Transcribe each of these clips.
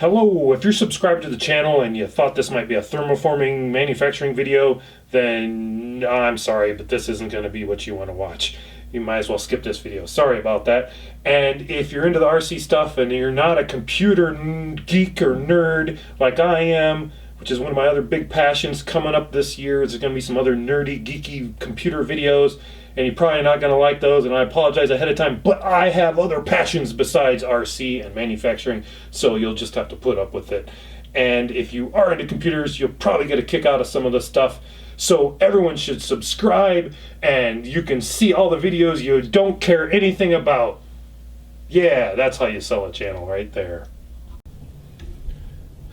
Hello, if you're subscribed to the channel and you thought this might be a thermoforming manufacturing video, then I'm sorry, but this isn't going to be what you want to watch. You might as well skip this video. Sorry about that. And if you're into the RC stuff and you're not a computer geek or nerd like I am, which is one of my other big passions coming up this year, there's going to be some other nerdy, geeky computer videos, and you're probably not going to like those, and I apologize ahead of time, but I have other passions besides RC and manufacturing, so you'll just have to put up with it. And if you are into computers, you'll probably get a kick out of some of the stuff. So everyone should subscribe, and you can see all the videos you don't care anything about. Yeah, that's how you sell a channel right there.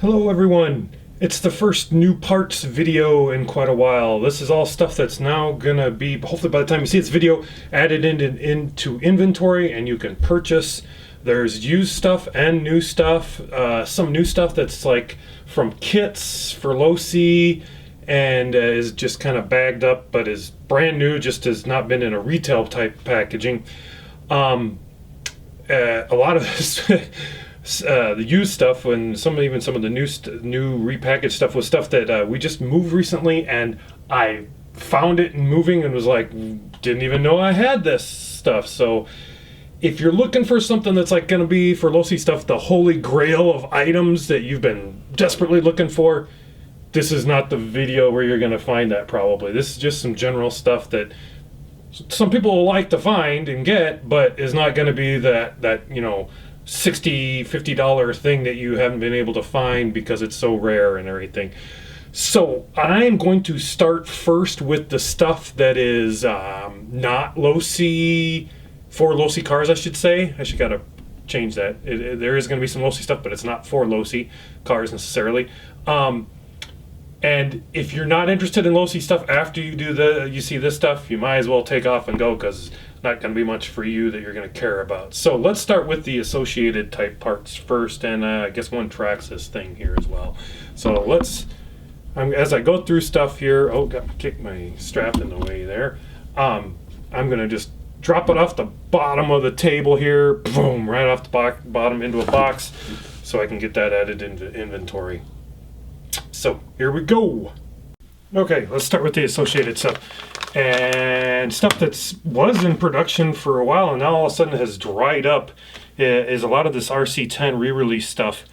Hello everyone. It's the first new parts video in quite a while. This is all stuff that's now gonna be, hopefully by the time you see this video, added into inventory and you can purchase. There's used stuff and new stuff. Some new stuff that's like from kits for Losi and is just kind of bagged up but is brand new, just has not been in a retail type packaging. A lot of this the used stuff and even some of the new repackaged stuff was stuff that we just moved recently, and I found it moving and was like, didn't even know I had this stuff. So if you're looking for something that's like going to be for Losi stuff, the holy grail of items that you've been desperately looking for, this is not the video where you're going to find that probably. This is just some general stuff that some people will like to find and get, but is not going to be that you know, $60, $50 thing that you haven't been able to find because it's so rare and everything. So I'm going to start first with the stuff that is not Losi, for Losi cars, I should say. I should gotta change that. There is going to be some Losi stuff, but it's not for Losi cars necessarily. And if you're not interested in Losi stuff after you see this stuff, you might as well take off and go, because not going to be much for you that you're going to care about. So let's start with the Associated type parts first, and I guess one tracks this thing here as well. So as I go through stuff here, kick my strap in the way there. I'm going to just drop it off the bottom of the table here, boom, right off the bottom into a box, so I can get that added into inventory. So here we go. Okay, let's start with the Associated stuff. And stuff that was in production for a while and now all of a sudden has dried up is a lot of this RC10 re-release stuff.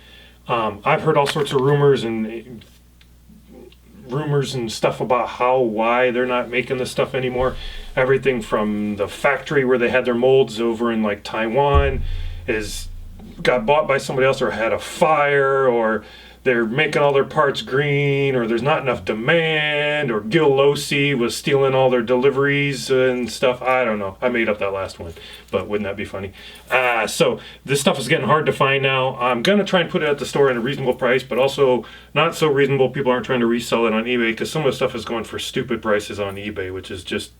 I've heard all sorts of rumors and stuff about why they're not making this stuff anymore. Everything from the factory where they had their molds over in like Taiwan got bought by somebody else, or had a fire, or they're making all their parts green, or there's not enough demand, or Gil Losi was stealing all their deliveries and stuff. I don't know. I made up that last one, but wouldn't that be funny? So this stuff is getting hard to find now. I'm going to try and put it at the store at a reasonable price, but also not so reasonable people aren't trying to resell it on eBay, because some of the stuff is going for stupid prices on eBay, which is just,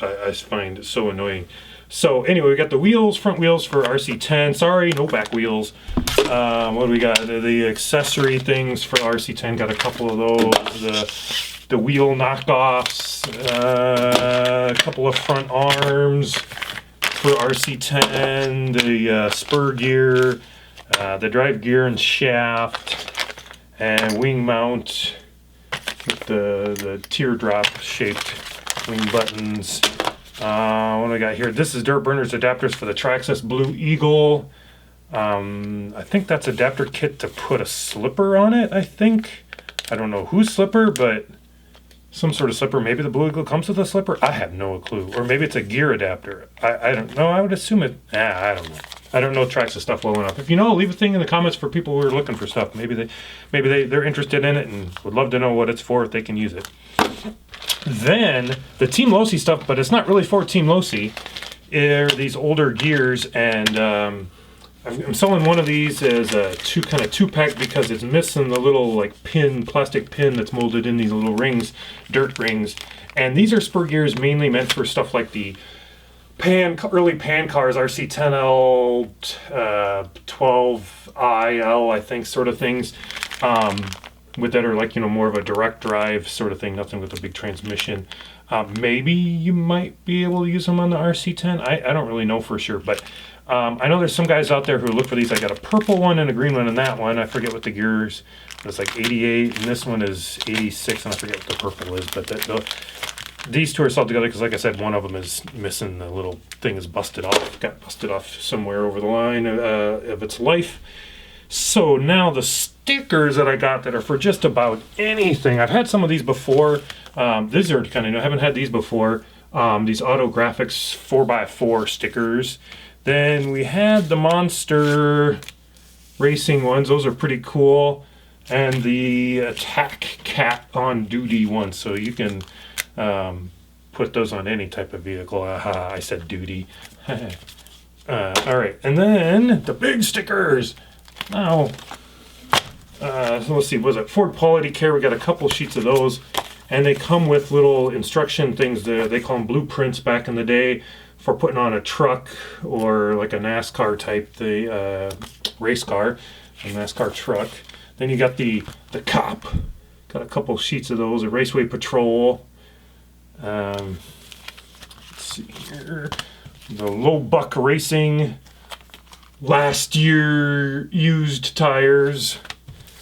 I find so annoying. So anyway, we got the wheels, front wheels for RC10. Sorry, no back wheels. What do we got? The accessory things for RC10. Got a couple of those. The wheel knockoffs. A couple of front arms for RC10. The spur gear. The drive gear and shaft. And wing mount with the teardrop shaped wing buttons. What do I got here? This is Dirt Burners adapters for the Traxxas Blue Eagle. I think that's adapter kit to put a slipper on it, I think. I don't know whose slipper, but some sort of slipper. Maybe the Blue Eagle comes with a slipper? I have no clue. Or maybe it's a gear adapter. I don't know. I would assume it. I don't know. I don't know Traxxas stuff well enough. If you know, leave a thing in the comments for people who are looking for stuff. Maybe they're interested in it and would love to know what it's for if they can use it. Then the Team Losi stuff, but it's not really for Team Losi, are these older gears, and I'm selling one of these as a two-pack because it's missing the little like plastic pin that's molded in these little rings, dirt rings. And these are spur gears mainly meant for stuff like the early pan cars, RC10L, 12IL, I think, sort of things. With that are like, you know, more of a direct drive sort of thing, nothing with a big transmission. Maybe you might be able to use them on the RC10. I don't really know for sure, but I know there's some guys out there who look for these. I got a purple one and a green one, and that one, I forget what the gears. It's like 88, and this one is 86, and I forget what the purple is. But these two are sold together because, like I said, one of them is missing. The little thing is busted off. Got busted off somewhere over the line of its life. So now the stickers that I got that are for just about anything. I've had some of these before. These are kind of new. I haven't had these before. These Autographics 4x4 stickers. Then we had the Monster Racing ones. Those are pretty cool. And the Attack Cat on Duty ones. So you can put those on any type of vehicle. Aha, I said duty. All right. And then the big stickers. Now, so let's see. Was it Ford Quality Care? We got a couple sheets of those. And they come with little instruction things. They call them blueprints back in the day for putting on a truck or like a NASCAR type race car, a NASCAR truck. Then you got the cop. Got a couple sheets of those. A Raceway Patrol. Let's see here. The Low Buck Racing. Last year used tires.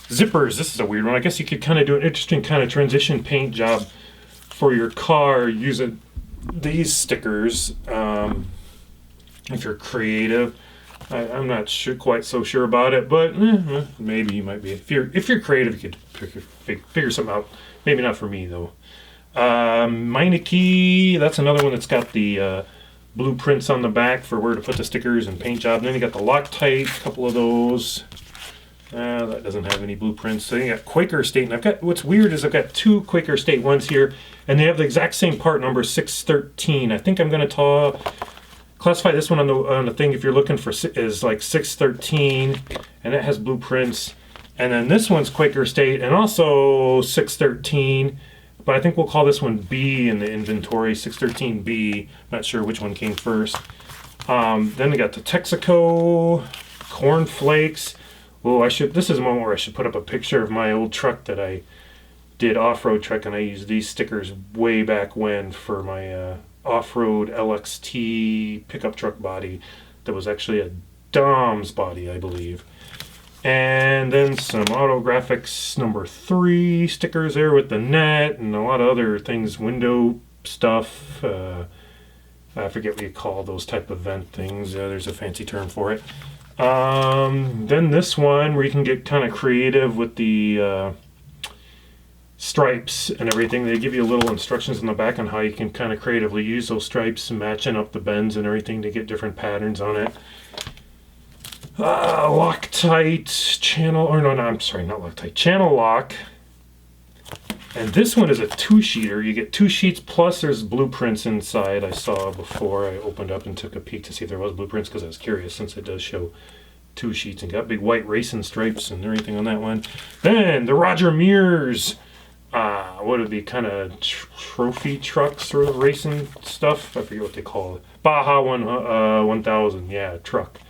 Zippers. This is a weird one. I guess you could kind of do an interesting kind of transition paint job for your car using these stickers. If you're creative, I'm not quite so sure about it, but maybe you might be. If you're creative, you could figure something out. Maybe not for me though. Meineke. That's another one that's got the blueprints on the back for where to put the stickers and paint job. And then you got the Loctite. A couple of those. That doesn't have any blueprints. So you got Quaker State, and what's weird is I've got two Quaker State ones here, and they have the exact same part number, 613. I think I'm going to classify this one on the thing if you're looking for is like 613, and it has blueprints. And then this one's Quaker State and also 613, but I think we'll call this one B in the inventory, 613B. Not sure which one came first. Then we got the Texaco, Corn Flakes. Oh, this is a moment where I should put up a picture of my old truck that I did off-road truck, and I used these stickers way back when for my off-road LXT pickup truck body that was actually a Dom's body, I believe. And then some Autographics number 3 stickers there with the net and a lot of other things, window stuff. I forget what you call those type of vent things. There's a fancy term for it. Then this one where you can get kind of creative with the stripes and everything. They give you little instructions in the back on how you can kind of creatively use those stripes, matching up the bends and everything to get different patterns on it. Loctite channel, or no, I'm sorry, not Loctite, channel lock. And this one is a 2-sheeter. You get 2 sheets plus there's blueprints inside. I saw before I opened up and took a peek to see if there was blueprints because I was curious since it does show 2 sheets and got big white racing stripes and everything on that one. Then the Roger Mears, what would it be, kind of trophy trucks or racing stuff? I forget what they call it. Baja 1000, yeah, truck.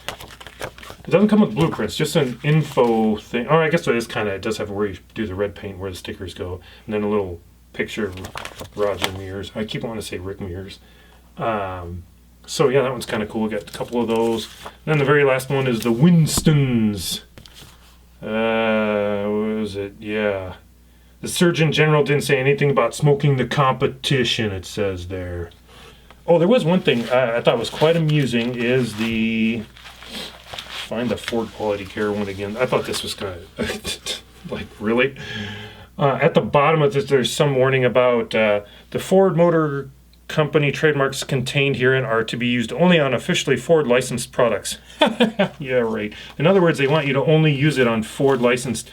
It doesn't come with blueprints, just an info thing. Oh, I guess it is kind of, it does have where you do the red paint, where the stickers go, and then a little picture of Roger Mears. I keep wanting to say Rick Mears. So yeah, that one's kind of cool. Got a couple of those. And then the very last one is the Winstons. What was it? Yeah. The Surgeon General didn't say anything about smoking the competition, it says there. Oh, there was one thing I thought was quite amusing is find the Ford Quality Care one again. I thought this was kind of like, really? At the bottom of this, there's some warning about the Ford Motor Company trademarks contained herein are to be used only on officially Ford licensed products. Yeah, right. In other words, they want you to only use it on Ford licensed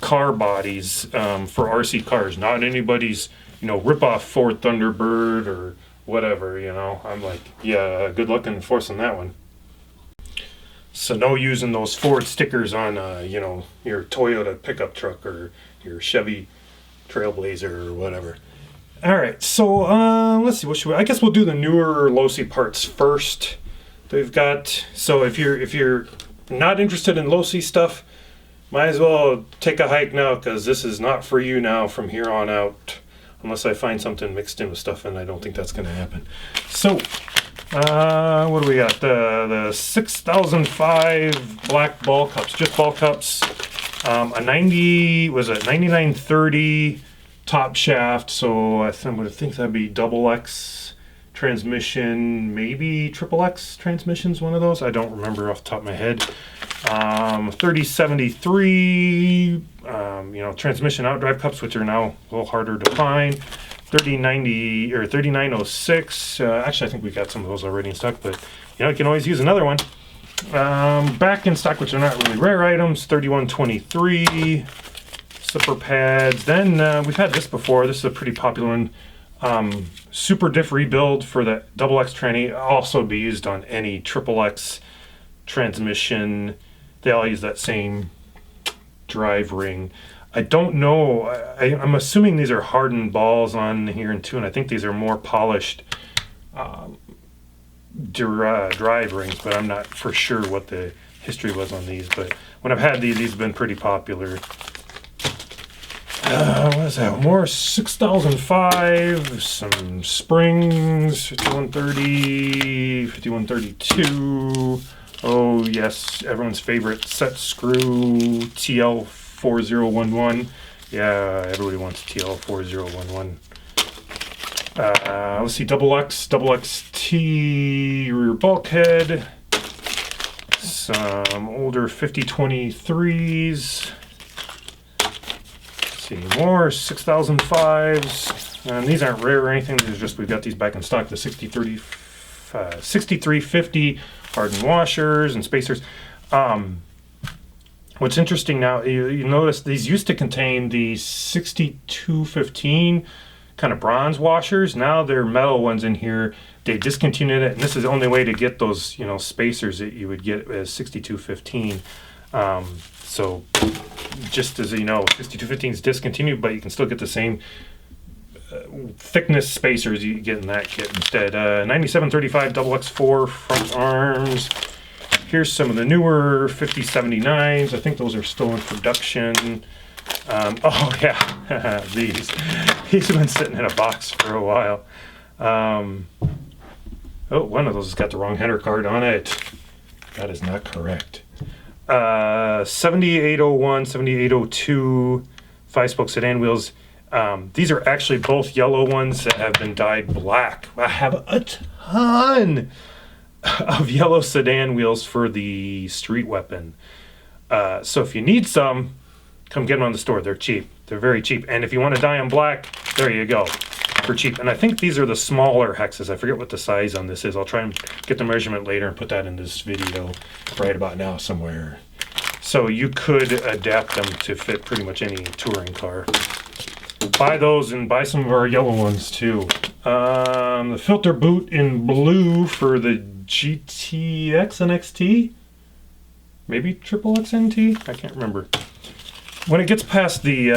car bodies for RC cars, not anybody's, rip-off Ford Thunderbird or whatever, I'm like, yeah, good luck enforcing that one. So no using those Ford stickers on, your Toyota pickup truck or your Chevy Trailblazer or whatever. All right, so let's see. I guess we'll do the newer Losi parts first. They've got, so if you're not interested in Losi stuff, might as well take a hike now because this is not for you now from here on out, unless I find something mixed in with stuff, and I don't think that's going to happen. So What do we got? The 6005 black ball cups, just ball cups. A 9930 top shaft. So I would think that'd be double X transmission, maybe triple X transmission's one of those. I don't remember off the top of my head. 3073, transmission outdrive cups, which are now a little harder to find. 3090 or 3906. Actually, I think we got some of those already in stock, but you can always use another one. Back in stock, which are not really rare items. 3123 slipper pads. Then we've had this before. This is a pretty popular one. Super diff rebuild for the double X tranny. Also be used on any triple X transmission. They all use that same drive ring. I don't know. I'm assuming these are hardened balls on here too, and I think these are more polished drive rings, but I'm not for sure what the history was on these. But when I've had these have been pretty popular. What is that? More 6005, some springs, 5130, 5132. Oh yes, everyone's favorite set screw TL4011. Yeah, everybody wants TL4011. Let's see, double XT rear bulkhead. Some older 5023s. See, more 6005s. And these aren't rare or anything. These are just, we've got these back in stock. The 6350 hardened washers and spacers. What's interesting now, you notice these used to contain the 6215 kind of bronze washers. Now they're metal ones in here. They discontinued it, and this is the only way to get those, spacers that you would get as 6215. So just as you know, 6215 is discontinued, but you can still get the same thickness spacers you get in that kit instead. 9735 double X4 front arms. Here's some of the newer 5079s. I think those are still in production. Oh yeah, these have been sitting in a box for a while. Oh, one of those has got the wrong header card on it. That is not correct. 7801, 7802 5-spoke sedan wheels. These are actually both yellow ones that have been dyed black. I have a ton of yellow sedan wheels for the street weapon. So if you need some, come get them on the store. They're cheap. They're very cheap. And if you want to dye them black, there you go. For cheap. And I think these are the smaller hexes. I forget what the size on this is. I'll try and get the measurement later and put that in this video right about now somewhere. So you could adapt them to fit pretty much any touring car. Buy those and buy some of our yellow ones too. The filter boot in blue for the GTX and XT? Maybe triple XNT? I can't remember. When it gets past the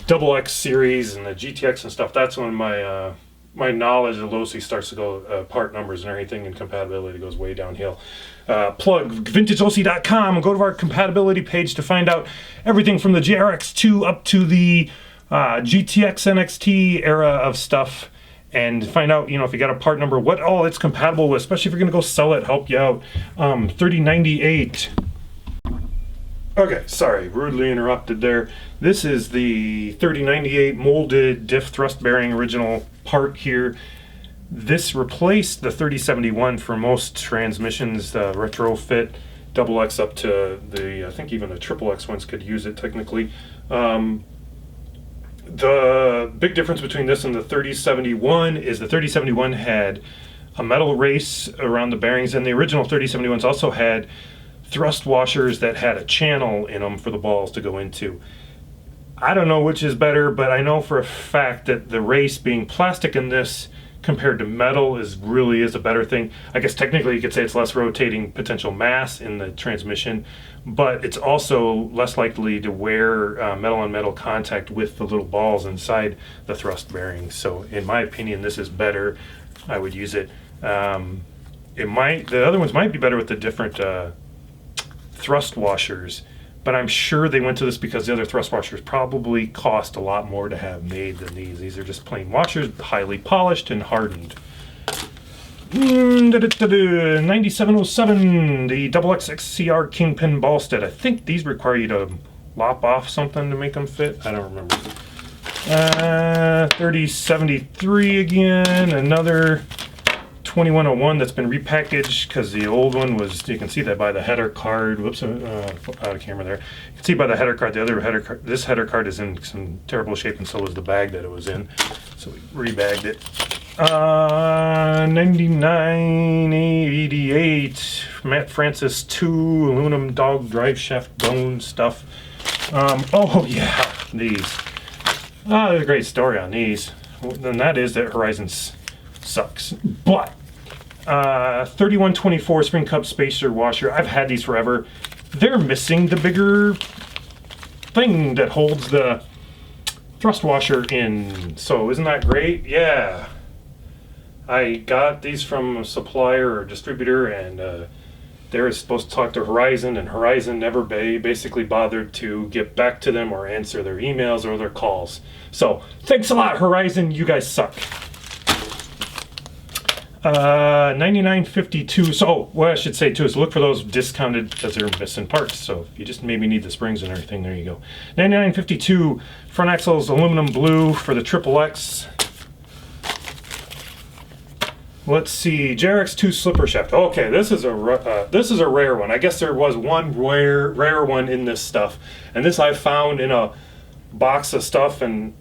double X series and the GTX and stuff, that's when my my knowledge of Losi starts to go, part numbers and everything, and compatibility goes way downhill. Plug vintagelosi.com and go to our compatibility page to find out everything from the GRX2 up to the GTX NXT era of stuff, and find out, if you got a part number, what all it's compatible with, especially if you're going to go sell it, help you out. 3098. Okay, sorry, rudely interrupted there. This is the 3098 molded diff thrust bearing original part here. This replaced the 3071 for most transmissions, retrofit double X up to the, I think even the triple X ones could use it technically. The big difference between this and the 3071 is the 3071 had a metal race around the bearings, and the original 3071s also had thrust washers that had a channel in them for the balls to go into. I don't know which is better, but I know for a fact that the race being plastic in this compared to metal really is a better thing. I guess technically you could say it's less rotating potential mass in the transmission, but it's also less likely to wear metal on metal contact with the little balls inside the thrust bearings. So in my opinion, this is better. I would use it. The other ones might be better with the different thrust washers, but I'm sure they went to this because the other thrust washers probably cost a lot more to have made than these. These are just plain washers, highly polished and hardened. 9707, the XX XCR Kingpin ball stud. I think these require you to lop off something to make them fit. I don't remember. 3073 again, another 2101 that's been repackaged because the old one was, you can see that by the header card. Whoops, out of camera there. You can see by the header card, the other header card, this header card is in some terrible shape, and so was the bag that it was in. So we rebagged it. 9988, Matt Francis 2, aluminum dog drive shaft bone stuff. Oh yeah, these. There's a great story on these. And that is that Horizon sucks. But 3124 Spring Cup spacer washer. I've had these forever. They're missing the bigger thing that holds the thrust washer in. So isn't that great? Yeah. I got these from a supplier or distributor, and they were supposed to talk to Horizon, and Horizon never basically bothered to get back to them or answer their emails or their calls. So thanks a lot, Horizon. You guys suck. 9952. So what I should say too is look for those discounted because they're missing parts. So if you just maybe need the springs and everything, there you go. 9952 front axles aluminum blue for the XXX. Let's see, JRX2 slipper shaft. Okay, this is a rare one. I guess there was one rare one in this stuff, and this I found in a box of stuff, and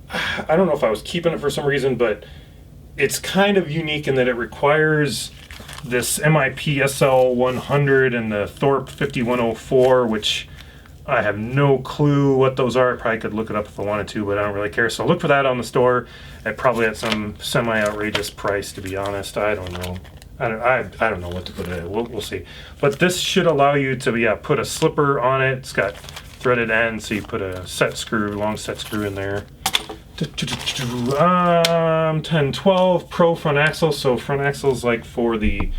I don't know if I was keeping it for some reason, but it's kind of unique in that it requires this MIP SL100 and the Thorpe 5104, which I have no clue what those are. I probably could look it up if I wanted to, but I don't really care. So look for that on the store, at probably at some semi-outrageous price, to be honest. I don't know. I don't know what to put it in. We'll see. But this should allow you to put a slipper on it. It's got threaded ends, so you put a long set screw in there. 1012 Pro front axle. So front axles like for the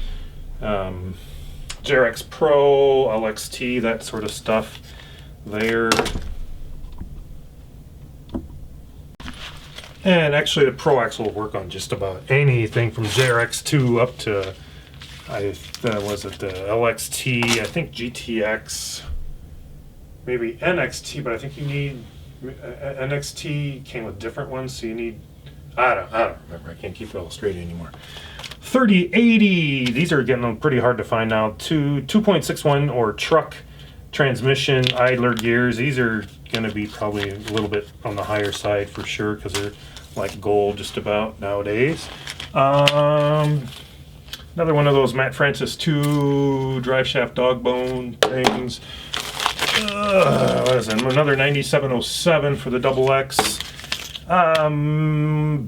JRX Pro, LXT, that sort of stuff. There. And actually the Pro Axle will work on just about anything from JRX2 up to was it the LXT, I think GTX, maybe NXT, but I think you need NXT came with different ones, so you need I don't remember. I can't keep it all straight anymore. 3080, these are getting pretty hard to find now. 2.61 or truck transmission idler gears. These are going to be probably a little bit on the higher side for sure because they're like gold just about nowadays. Another one of those Matt Francis 2 drive shaft dog bone things. What is it? Another 9707 for the XX.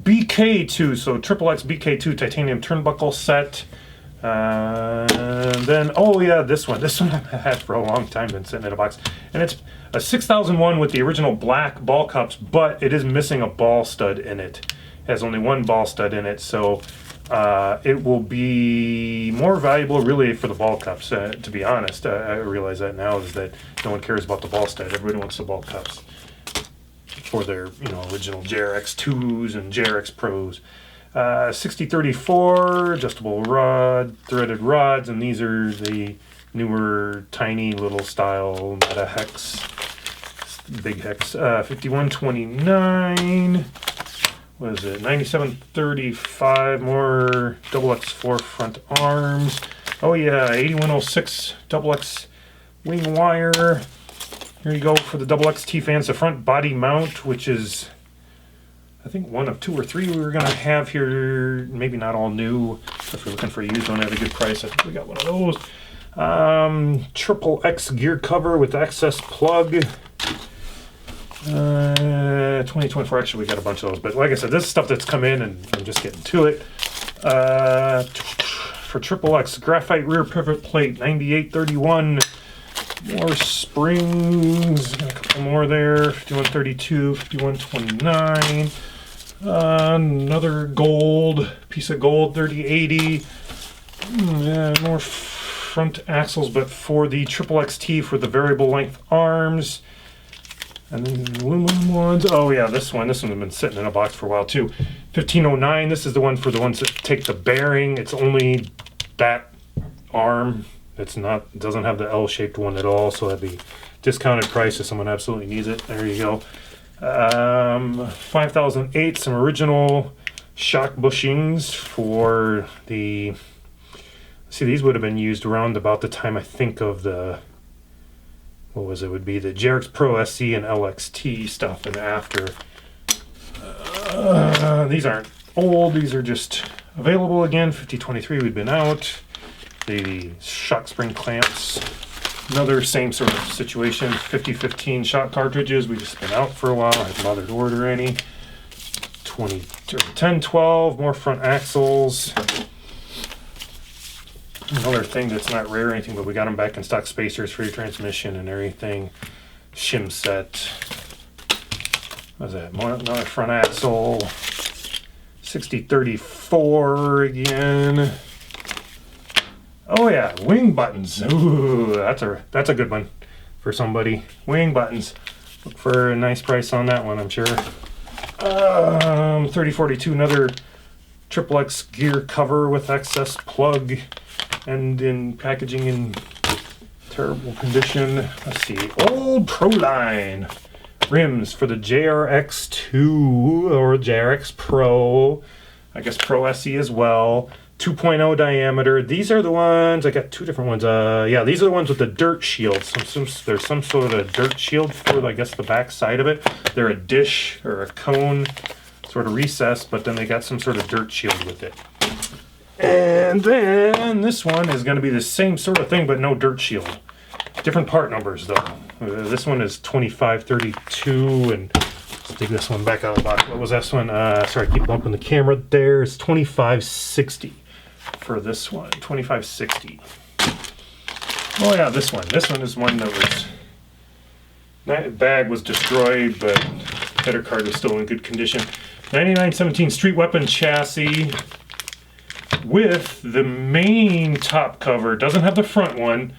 BK2, so XXX BK2 titanium turnbuckle set. And then, oh yeah, this one I've had for a long time, been sitting in a box, and it's a 6001 with the original black ball cups, but it is missing a ball stud in it. It has only one ball stud in it, so it will be more valuable really for the ball cups, to be honest. I realize that now, is that no one cares about the ball stud. Everybody wants the ball cups for their original JRX 2s and JRX Pros. 6034 adjustable rod, threaded rods, and these are the newer tiny little style meta hex, big hex. 5129, what is it, 9735, more XX4 front arms. Oh yeah, 8106 XX wing wire. Here you go for the XXT fans, the front body mount, which is I think one of 2 or 3 we were going to have here, maybe not all new. If you're looking for a used one at a good price, I think we got one of those. XXX gear cover with access plug. 2024, actually we got a bunch of those, but like I said, this is stuff that's come in and I'm just getting to it. For XXX graphite rear pivot plate, 9831. More springs, got a couple more there. 5132, 5129. Another gold, piece of gold, 3080. More front axles, but for the XXXT for the variable length arms. And then the aluminum ones. Oh yeah, this one's been sitting in a box for a while too. 1509. This is the one for the ones that take the bearing. It's only that arm. It doesn't have the L-shaped one at all. So that'd be discounted price if someone absolutely needs it. There you go. 5008. Some original shock bushings for the. See, these would have been used around about the time I think of the. What was it? Would be the JRX Pro SC and LXT stuff and after. These aren't old. These are just available again. 5023. We've been out. The shock spring clamps. Another same sort of situation. 5015 shock cartridges. We've just been out for a while. I haven't bothered to order any. 1012. More front axles. Another thing that's not rare or anything, but we got them back in stock. Spacers for your transmission and everything. Shim set. What's that? Another front axle. 6034 again. Oh yeah, wing buttons. Ooh, that's a good one for somebody. Wing buttons. Look for a nice price on that one, I'm sure. 3042, another XXX gear cover with excess plug. And in packaging in terrible condition. Let's see. Old Proline rims for the JRX2 or JRX Pro. I guess Pro SE as well. 2.0 diameter. These are the ones. I got two different ones. Yeah, these are the ones with the dirt shield. There's some sort of dirt shield for, I guess, the back side of it. They're a dish or a cone sort of recess, but then they got some sort of dirt shield with it. And then this one is going to be the same sort of thing, but no dirt shield. Different part numbers, though. This one is 2532, and let's dig this one back out of the box. What was this one? Sorry, I keep bumping the camera there. It's 2560 for this one. 2560. Oh, yeah, this one. This one is one that was... That bag was destroyed, but header card was still in good condition. 9917 Street Weapon chassis. With the main top cover. Doesn't have the front one.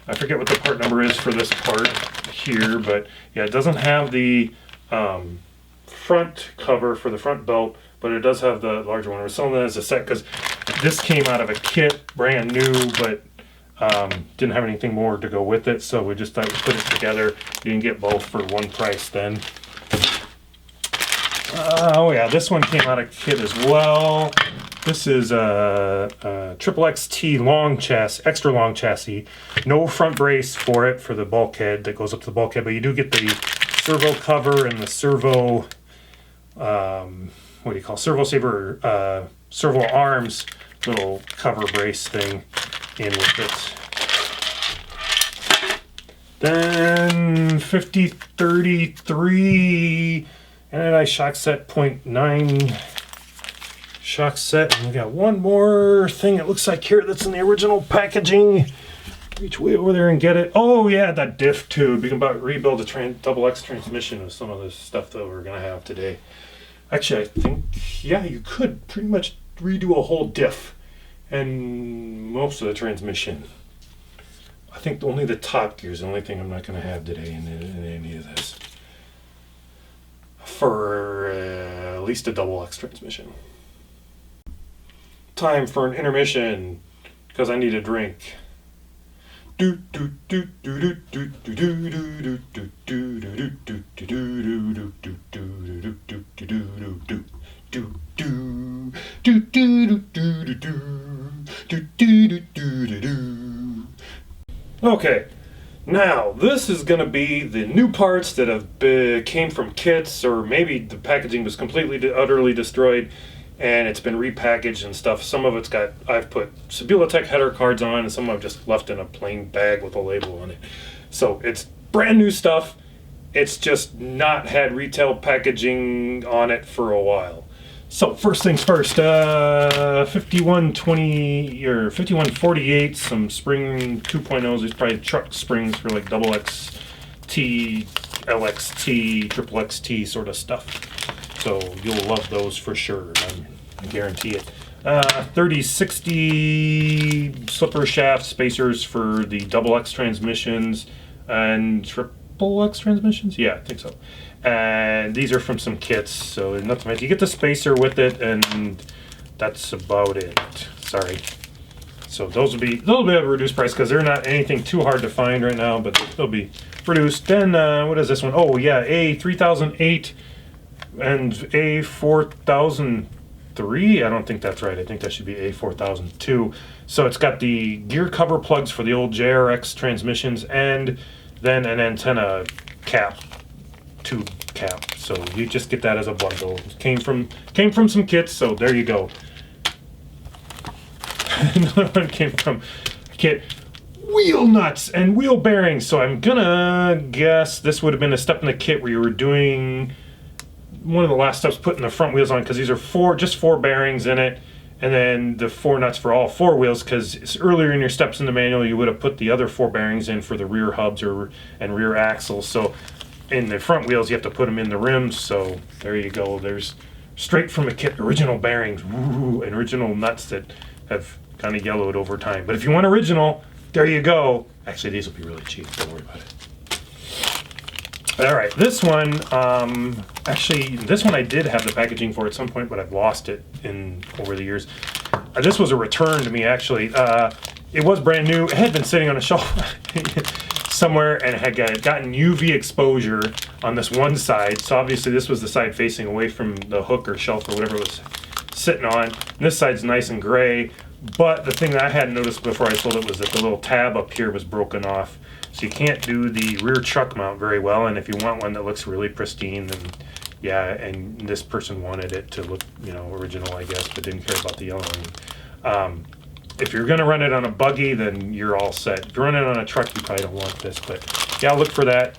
I forget what the part number is for this part here, but yeah, it doesn't have the front cover for the front belt, but it does have the larger one. We're selling that as a set because this came out of a kit, brand new, but didn't have anything more to go with it, so we just thought we'd put it together. You can get both for one price then. Oh yeah, this one came out of kit as well. This is a XXXT long chassis, extra long chassis. No front brace for it for the bulkhead that goes up to the bulkhead, but you do get the servo cover and the servo, what do you call, servo saver, servo arms little cover brace thing in with it. Then 5033 and shock set 0.9 shock set. And we got one more thing it looks like here that's in the original packaging. Reach way over there and get it. Oh yeah, that diff tube. You can rebuild a XXX transmission with some of the stuff that we're gonna have today. Actually, I think, yeah, you could pretty much redo a whole diff and most of the transmission. I think only the top gear is the only thing I'm not gonna have today in any of this. For at least a XX transmission. Time for an intermission because I need a drink. Okay, now this is going to be the new parts that have came from kits, or maybe the packaging was completely utterly destroyed and it's been repackaged and stuff. Some of it's I've put Sabula Tech header cards on, and some I've just left in a plain bag with a label on it. So it's brand new stuff. It's just not had retail packaging on it for a while. So first things first, 5120 or 5148, some spring 2.0s. These probably truck springs for like XXT, LXT, XXXT sort of stuff. So you'll love those for sure. I guarantee it. 3060 slipper shaft spacers for the XX transmissions, and couple X transmissions. Yeah, I think so. And these are from some kits, so nothing much. You get the spacer with it, and that's about it. Sorry. So those will be at a reduced price because they're not anything too hard to find right now, but they'll be reduced. Then what is this one? Oh yeah, A3008 and A4003. I don't think that's right. I think that should be A4002. So it's got the gear cover plugs for the old JRX transmissions, and then an antenna cap, tube cap. So you just get that as a bundle. It came from some kits. So there you go. Another one came from a kit. Wheel nuts and wheel bearings. So I'm gonna guess this would have been a step in the kit where you were doing one of the last steps, putting the front wheels on, because these are just four bearings in it, and then the four nuts for all four wheels, because earlier in your steps in the manual you would have put the other four bearings in for the rear hubs and rear axles. So in the front wheels you have to put them in the rims. So there you go. There's straight from a kit original bearings. Woo, and original nuts that have kind of yellowed over time. But if you want original, there you go. Actually, these will be really cheap. Don't worry about it. All right, this one, actually, this one I did have the packaging for at some point, but I've lost it over the years. This was a return to me, actually. It was brand new. It had been sitting on a shelf somewhere and had gotten UV exposure on this one side. So obviously this was the side facing away from the hook or shelf or whatever it was sitting on. And this side's nice and gray. But the thing that I hadn't noticed before I sold it was that the little tab up here was broken off. So you can't do the rear truck mount very well. And if you want one that looks really pristine, then yeah, and this person wanted it to look, original, I guess, but didn't care about the yellowing. If you're gonna run it on a buggy, then you're all set. If you're running it on a truck, you probably don't want this, but yeah, look for that.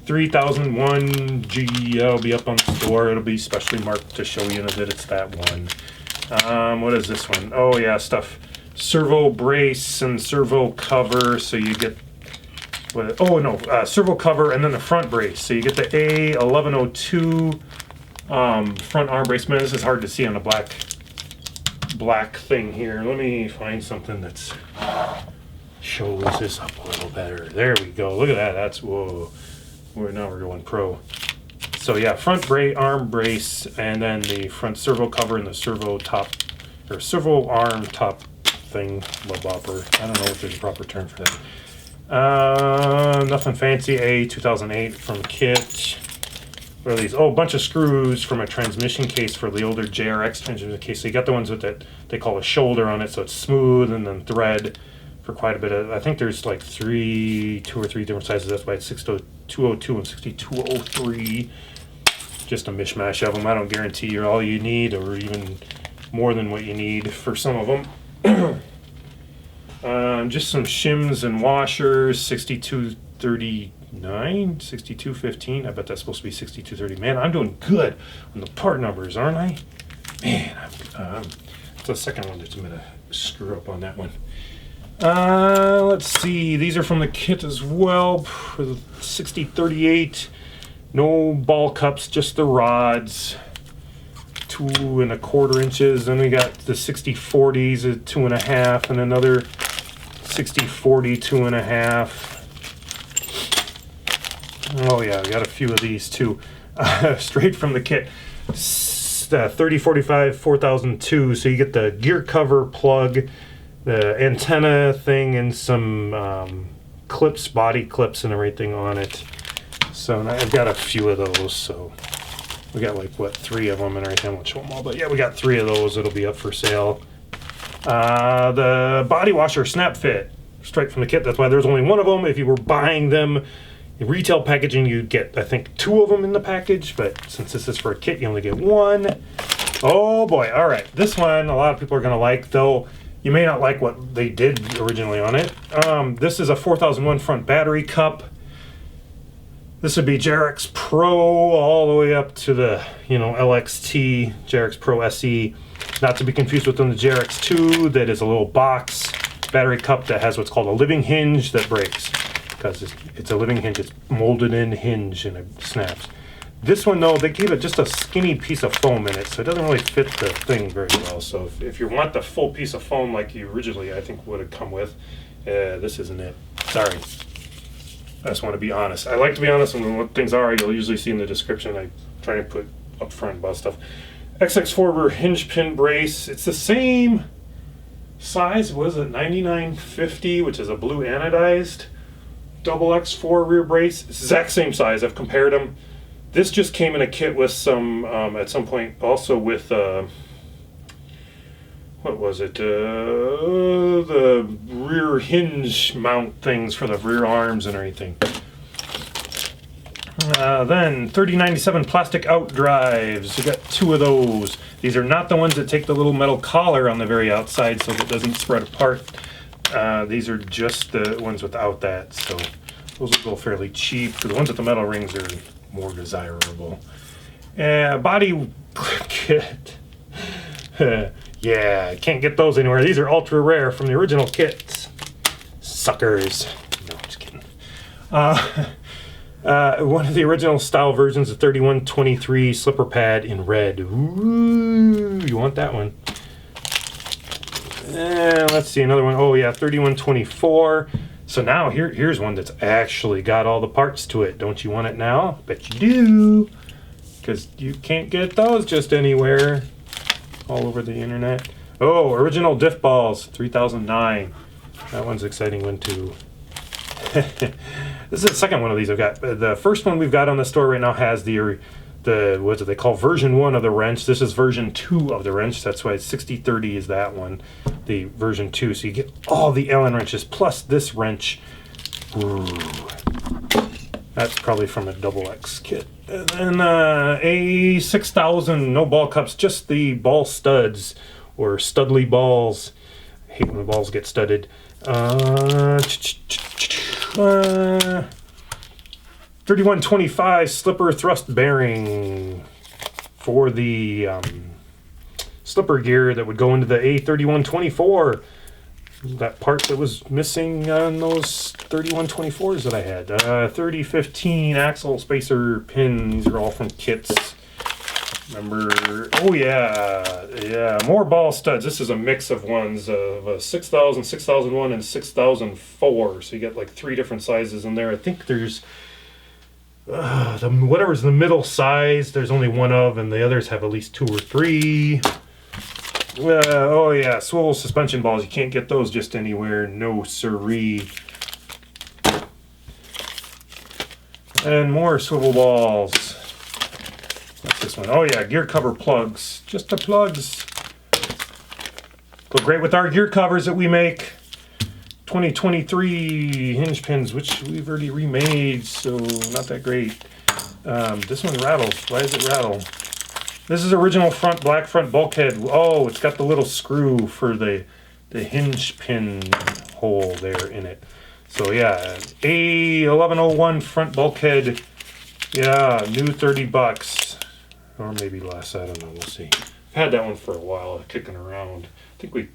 3001G, it'll be up on the store. It'll be specially marked to show you that it's that one. What is this one? Oh yeah, stuff. Servo brace and servo cover, so you get, servo cover and then the front brace. So you get the A1102 front arm brace. Man, this is hard to see on a black thing here. Let me find something that's shows this up a little better. There we go. Look at that. That's, whoa. Now we're going pro. So yeah, front arm brace, and then the front servo cover and the servo top, or servo arm top thing, bopper. I don't know if there's a proper term for that. Nothing fancy. A2008 from kit. What are these? Oh, a bunch of screws from a transmission case for the older JRX transmission case. So you got the ones with that they call a shoulder on it, so it's smooth, and then thread for quite a bit of. I think there's like two or three different sizes. That's why it's 6202 and 6203. Just a mishmash of them. I don't guarantee you're all you need, or even more than what you need for some of them. Just some shims and washers. 6239, 6215. I bet that's supposed to be 6230. Man, I'm doing good on the part numbers, aren't I? Man, it's the second one that's going to screw up on that one. Let's see. These are from the kit as well. 6038. No ball cups, just the rods. 2 1/4 inches. Then we got the 6040s at 2 1/2, and another 6040 2 1/2. Oh yeah, we got a few of these too. Straight from the kit. 3045 4002. So you get the gear cover plug, the antenna thing, and some clips, body clips, and everything on it. So I've got a few of those. So we got like 3 of them and everything. I won't show them all, but yeah, we got 3 of those. It'll be up for sale. The body washer snap fit, straight from the kit. That's why there's only one of them. If you were buying them in retail packaging, you'd get, I think, 2 of them in the package. But since this is for a kit, you only get 1. Oh boy! All right, this one a lot of people are gonna like, though. You may not like what they did originally on it. This is a 4001 front battery cup. This would be JRX Pro all the way up to the, LXT, JRX Pro SE. Not to be confused with the JRX 2, that is a little box battery cup that has what's called a living hinge that breaks. Because it's a living hinge, it's molded in hinge and it snaps. This one, though, they gave it just a skinny piece of foam in it, so it doesn't really fit the thing very well. So if you want the full piece of foam like you originally, I think, would have come with, this isn't it. Sorry. I just want to be honest. I like to be honest, and what things are, you'll usually see in the description. I try to put up front about stuff. XX4 rear hinge pin brace. It's the same size. What is it? 9950, which is a blue anodized double X4 rear brace. It's the exact same size. I've compared them. This just came in a kit with some, at some point, also with, what was it? The rear hinge mount things for the rear arms and everything. Then 3097 plastic out drives. We got 2 of those. These are not the ones that take the little metal collar on the very outside so that it doesn't spread apart. These are just the ones without that, so those will go fairly cheap. The ones with the metal rings are more desirable. Body kit. Yeah, can't get those anywhere. These are ultra rare from the original kits. Suckers. No, I'm just kidding. One of the original style versions of 3123 slipper pad in red. Ooh, you want that one. Let's see, another one. Oh yeah, 3124. So now here's one that's actually got all the parts to it. Don't you want it now? Bet you do. Because you can't get those just anywhere. All over the internet. Oh, original diff balls, 3009. That one's an exciting one too. This is the second one of these I've got. The first one we've got on the store right now has the what do they call version 1 of the wrench. This is version 2 of the wrench. That's why 6030 is that one, the version 2. So you get all the Allen wrenches plus this wrench. Ooh. That's probably from a double X kit. And then a 6000, no ball cups, just the ball studs or studly balls. I hate when the balls get studded. 3125 slipper thrust bearing for the slipper gear that would go into the A3124. That part that was missing on those 3124s that I had. 3015 axle spacer pin. These are all from kits. Remember? Oh yeah, more ball studs. This is a mix of ones of 6000, 6001, and 6004. So you get like 3 different sizes in there. I think there's whatever's the middle size. There's only one of, and the others have at least 2 or 3. Oh yeah, swivel suspension balls. You can't get those just anywhere. No siree. And more swivel balls. What's this one? Oh yeah, gear cover plugs. Just the plugs. Go great with our gear covers that we make. 2023 hinge pins, which we've already remade, so not that great. This one rattles. Why does it rattle? This is original front black front bulkhead. Oh, it's got the little screw for the hinge pin hole there in it. So yeah, A1101 front bulkhead. Yeah, new $30, or maybe less. I don't know. We'll see. I've had that one for a while, kicking around. I think we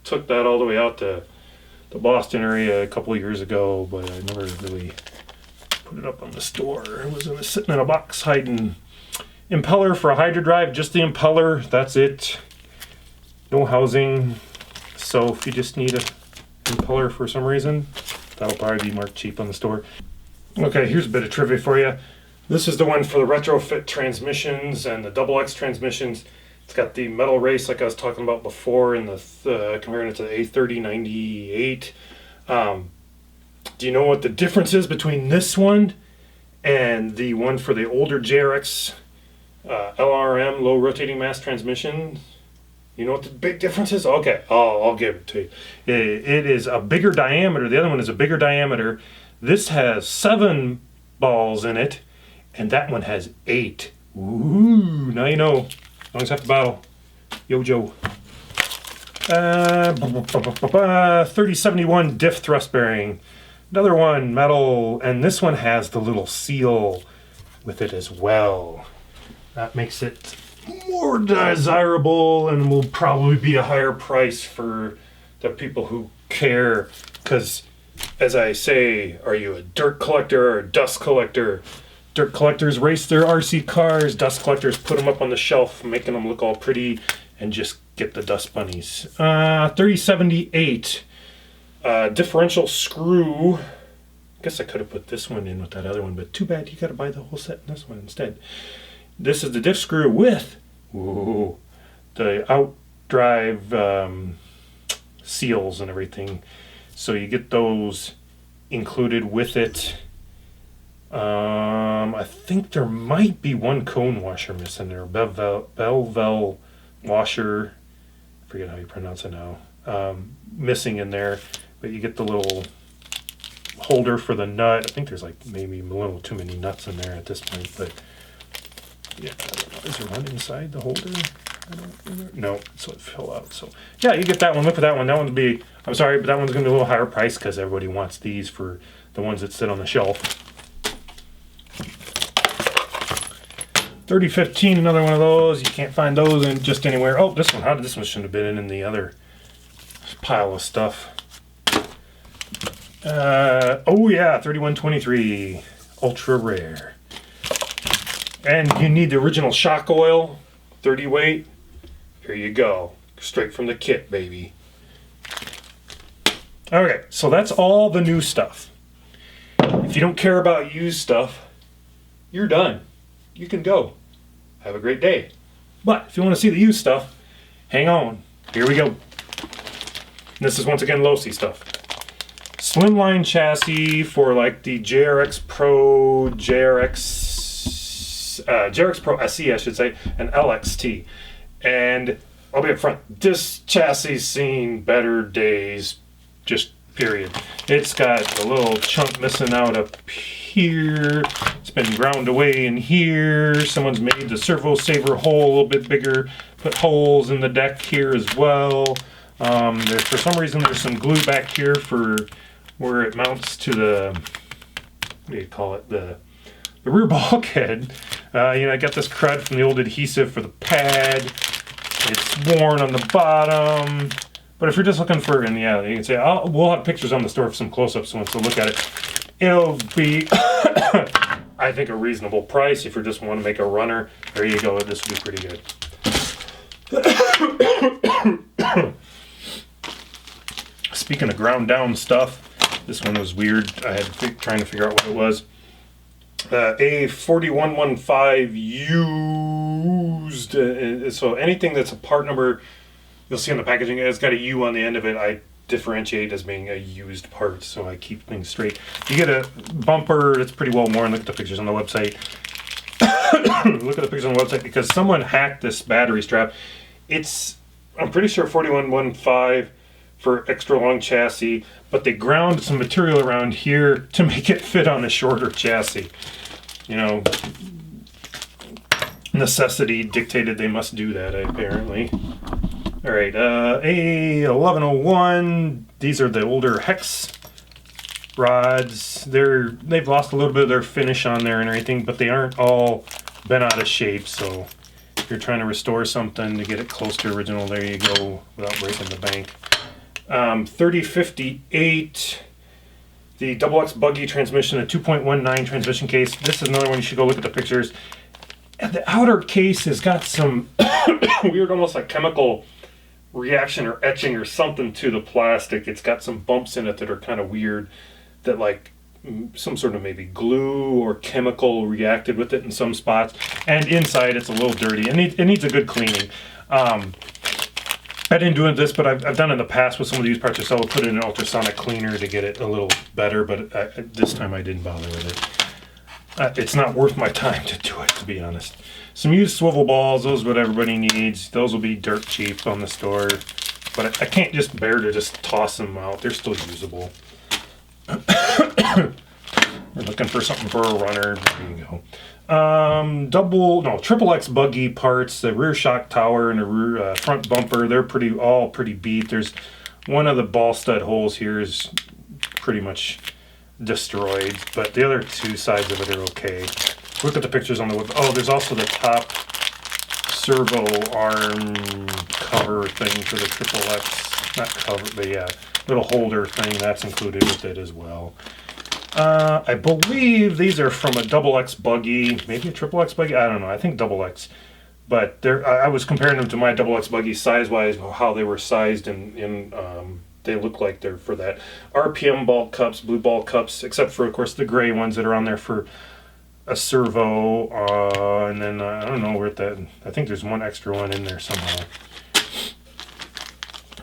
took that all the way out to the Boston area a couple of years ago, but I never really put it up on the store. It was sitting in a box hiding. Impeller for a hydro drive, just the impeller, that's it. No housing. So if you just need a impeller for some reason, that'll probably be marked cheap on the store. Okay, here's a bit of trivia for you. This is the one for the retrofit transmissions and the double X transmissions. It's got the metal race like I was talking about before in the comparing it to the A3098. Do you know what the difference is between this one and the one for the older JRX LRM, low rotating mass transmission? You know what the big difference is? Okay, I'll give it to you. It is a bigger diameter. The other one is a bigger diameter. This has 7 balls in it, and that one has 8. Ooh, now you know. Always have to battle. Yo, Joe. 3071 diff thrust bearing. Another one, metal, and this one has the little seal with it as well. That makes it more desirable and will probably be a higher price for the people who care. Because, as I say, are you a dirt collector or a dust collector? Dirt collectors race their RC cars. Dust collectors put them up on the shelf, making them look all pretty, and just get the dust bunnies. 3078 differential screw guess I could have put this one in with that other one, but too bad you got to buy the whole set in this one instead. This is the diff screw with the outdrive seals and everything. So you get those included with it. I think there might be one cone washer missing there. Belvel washer. I forget how you pronounce it now. Missing in there. But you get the little holder for the nut. I think there's like maybe a little too many nuts in there at this point. But yeah, I don't know. Is there one inside the holder? I don't remember. No, so it fell out. So yeah, you get that one. Look for that one. That one's be, I'm sorry, but that one's going to be a little higher price because everybody wants these for the ones that sit on the shelf. 3015, another one of those. You can't find those in just anywhere. Oh, this one. How did this one shouldn't have been in the other pile of stuff? Oh yeah, 3123, ultra rare. And you need the original shock oil, 30 weight. Here you go, straight from the kit, baby. Okay, so that's all the new stuff. If you don't care about used stuff, you're done. You can go. Have a great day. But if you want to see the used stuff, hang on. Here we go. This is once again Losi stuff. Slimline chassis for like the JRX Pro, JRX Pro SE, I should say, and LXT. And I'll be up front. This chassis seen better days, just period. It's got a little chunk missing out up here. It's been ground away in here. Someone's made the servo saver hole a little bit bigger. Put holes in the deck here as well. For some reason, there's some glue back here for where it mounts to the, what do you call it, the rear bulkhead. I got this crud from the old adhesive for the pad. It's worn on the bottom. But if you're just looking for, and yeah, you can say, we'll have pictures on the store for some close-ups so look at it. It'll be, I think, a reasonable price if you just want to make a runner. There you go. This will be pretty good. Speaking of ground down stuff, this one was weird. I had trying to figure out what it was. A 4115 used. So anything that's a part number you'll see on the packaging, it's got a U on the end of it. I differentiate as being a used part, so I keep things straight. You get a bumper that's pretty well worn. Look at the pictures on the website. Look at the pictures on the website because someone hacked this battery strap. I'm pretty sure 4115 for extra long chassis, but they ground some material around here to make it fit on a shorter chassis. Necessity dictated they must do that, apparently. All right, A1101, these are the older hex rods. They've lost a little bit of their finish on there and everything, but they aren't all bent out of shape, so if you're trying to restore something to get it close to original, there you go, without breaking the bank. 3058, the XX buggy transmission, a 2.19 transmission case. This is another one you should go look at the pictures. And the outer case has got some weird, almost like chemical reaction or etching or something to the plastic. It's got some bumps in it that are kind of weird, that like some sort of maybe glue or chemical reacted with it in some spots. And inside it's a little dirty. It needs a good cleaning. I didn't do this, but I've done in the past with some of these parts. So I put in an ultrasonic cleaner to get it a little better, but this time I didn't bother with it. It's not worth my time to do it, to be honest. Some used swivel balls, those are what everybody needs. Those will be dirt cheap on the store, but I can't just bear to just toss them out. They're still usable. We're looking for something for a runner. There you go. Triple X buggy parts, the rear shock tower and the rear front bumper. They're all pretty beat. There's one of the ball stud holes here is pretty much destroyed, but the other two sides of it are okay. Look at the pictures on the web. Oh, there's also the top servo arm cover thing for the Triple X. Not cover, but yeah, little holder thing that's included with it as well. I believe these are from a XX buggy, maybe a Triple X buggy. I don't know. I think XX. But I was comparing them to my XX buggy size-wise, how they were sized in the they look like they're for that. RPM ball cups, blue ball cups, except for, of course, the gray ones that are on there for a servo. And then, I don't know where that, I think there's one extra one in there somehow.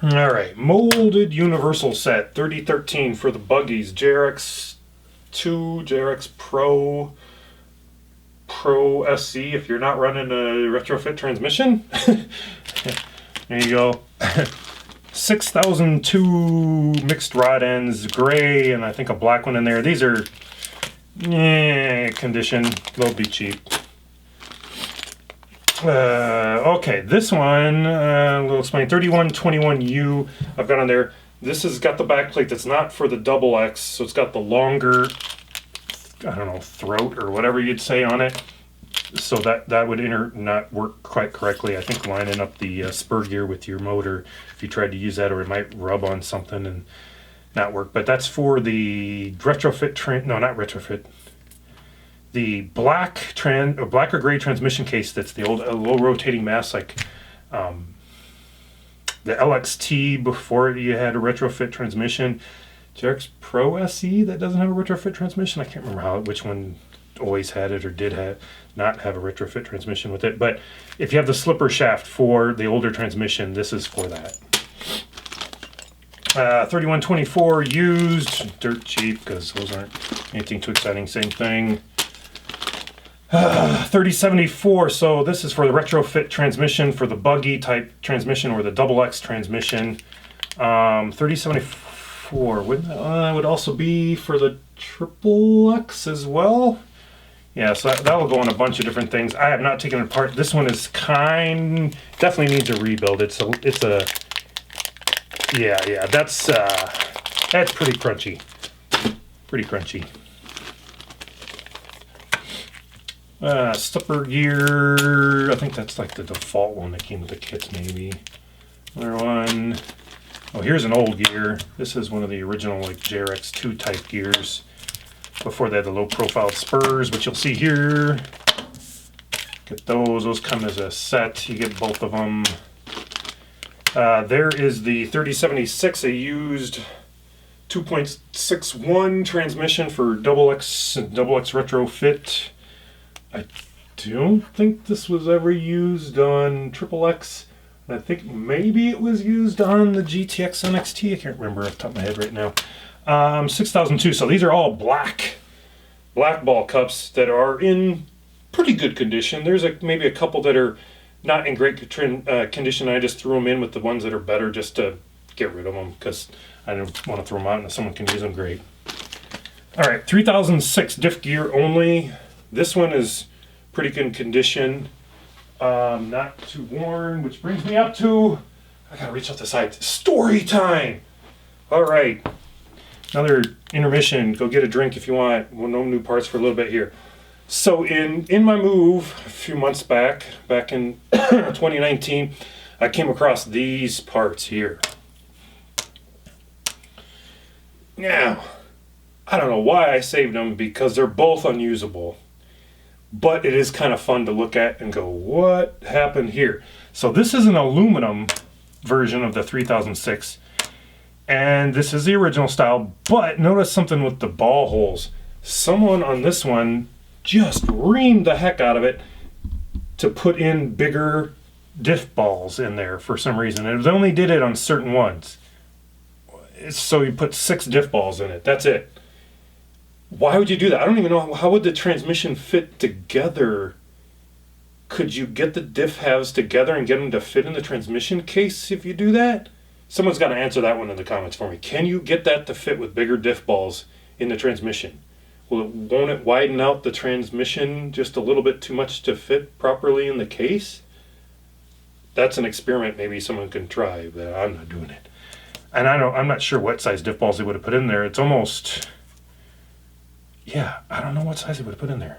All right, molded universal set, 3013 for the buggies. JRX 2, JRX Pro SC if you're not running a retrofit transmission. There you go. 6002 mixed rod ends, gray, and I think a black one in there. These are condition. They'll be cheap. Okay, this one, we'll explain. 3121U, I've got on there. This has got the back plate that's not for the double X, so it's got the longer, I don't know, throat or whatever you'd say on it. So that would not work quite correctly. I think lining up the spur gear with your motor, if you tried to use that, or it might rub on something and not work. But that's for the retrofit, no, not retrofit. The black or gray transmission case that's the old low rotating mass, like the LXT before you had a retrofit transmission. JRX Pro SE that doesn't have a retrofit transmission. I can't remember which one always had it or did not have a retrofit transmission with it. But if you have the slipper shaft for the older transmission, this is for that. 3124 used, dirt cheap because those aren't anything too exciting. Same thing. 3074, so this is for the retrofit transmission for the buggy type transmission or the double X transmission. 3074 would also be for the triple X as well. Yeah, so that will go on a bunch of different things. I have not taken it apart. This one is definitely needs a rebuild. It's a yeah, that's pretty crunchy. Pretty crunchy. Stepper gear, I think that's like the default one that came with the kits, maybe. Another one. Oh, here's an old gear. This is one of the original like JRX 2 type gears before they had the low profile spurs, which you'll see here. Get those come as a set. You get both of them. There is the 3076, a used 2.61 transmission for double X retrofit. I don't think this was ever used on Triple X. I think maybe it was used on the GTX NXT. I can't remember off the top of my head right now. 6002. So these are all black ball cups that are in pretty good condition. There's maybe a couple that are not in great condition. I just threw them in with the ones that are better just to get rid of them because I don't want to throw them out and if someone can use them, great. All right, 3006 diff gear only. This one is pretty good condition, not too worn, which brings me up to, I gotta reach out the side, story time. All right, another intermission, go get a drink if you want. Well, no new parts for a little bit here. So in my move a few months back in 2019, I came across these parts here. Now, I don't know why I saved them because they're both unusable. But it is kind of fun to look at and go, what happened here? So this is an aluminum version of the 3006. And this is the original style. But notice something with the ball holes. Someone on this one just reamed the heck out of it to put in bigger diff balls in there for some reason. And they only did it on certain ones. So you put 6 diff balls in it. That's it. Why would you do that? I don't even know. How would the transmission fit together? Could you get the diff halves together and get them to fit in the transmission case if you do that? Someone's got to answer that one in the comments for me. Can you get that to fit with bigger diff balls in the transmission? Won't it widen out the transmission just a little bit too much to fit properly in the case? That's an experiment maybe someone can try, but I'm not doing it. And I'm not sure what size diff balls they would have put in there. It's almost... yeah, I don't know what size they would have put in there.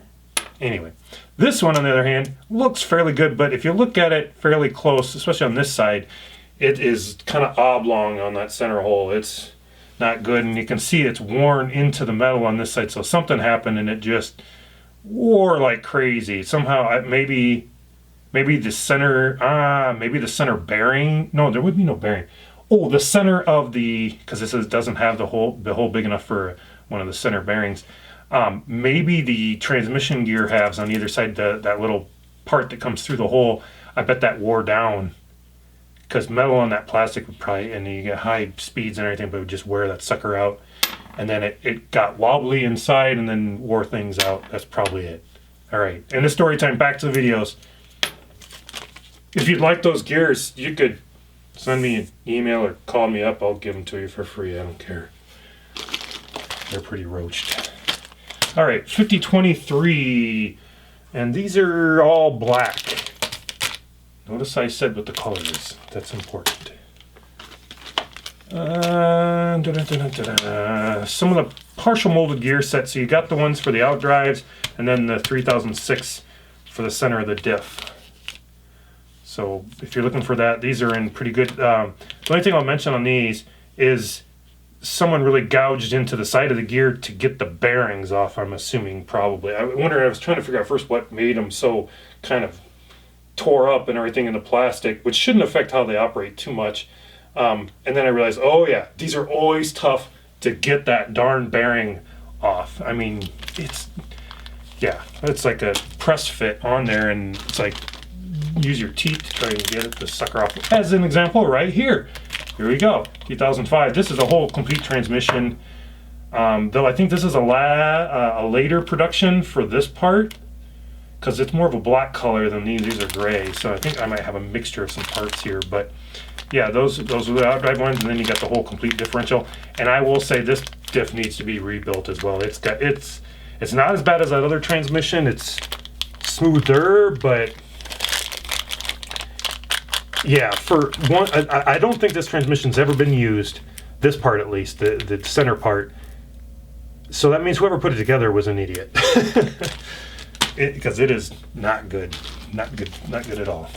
Anyway, this one, on the other hand, looks fairly good, but if you look at it fairly close, especially on this side, it is kind of oblong on that center hole. It's not good, and you can see it's worn into the metal on this side, so something happened and it just wore like crazy. Somehow, maybe the center bearing, no, there would be no bearing, Oh, the center of the, because this doesn't have the hole big enough for one of the center bearings. Maybe the transmission gear halves on either side, that little part that comes through the hole, I bet that wore down. Because metal on that plastic would probably, and you get high speeds and everything, but it would just wear that sucker out. And then it got wobbly inside and then wore things out. That's probably it. All right, and the story time, back to the videos. If you'd like those gears, you could send me an email or call me up. I'll give them to you for free. I don't care. They're pretty roached. All right, 5023, and these are all black. Notice I said what the color is. That's important. Some of the partial molded gear sets. So you got the ones for the out drives, and then the 3006 for the center of the diff. So if you're looking for that, these are in pretty good. The only thing I'll mention on these is someone really gouged into the side of the gear to get the bearings off, I'm assuming, probably. I was trying to figure out first what made them so kind of tore up and everything in the plastic, which shouldn't affect how they operate too much. And then I realized, oh yeah, these are always tough to get that darn bearing off. I mean, it's like a press fit on there, and it's like use your teeth to try and get the sucker off. As an example, right here. Here we go, 2005. This is a whole complete transmission. Though I think this is a later production for this part, because it's more of a black color than these. These are gray, so I think I might have a mixture of some parts here. But yeah, those are the outdrive ones, and then you got the whole complete differential. And I will say this diff needs to be rebuilt as well. It's not as bad as that other transmission. It's smoother, but yeah, for one, I don't think this transmission's ever been used. This part, at least, the center part. So that means whoever put it together was an idiot, because it is not good, not good at all.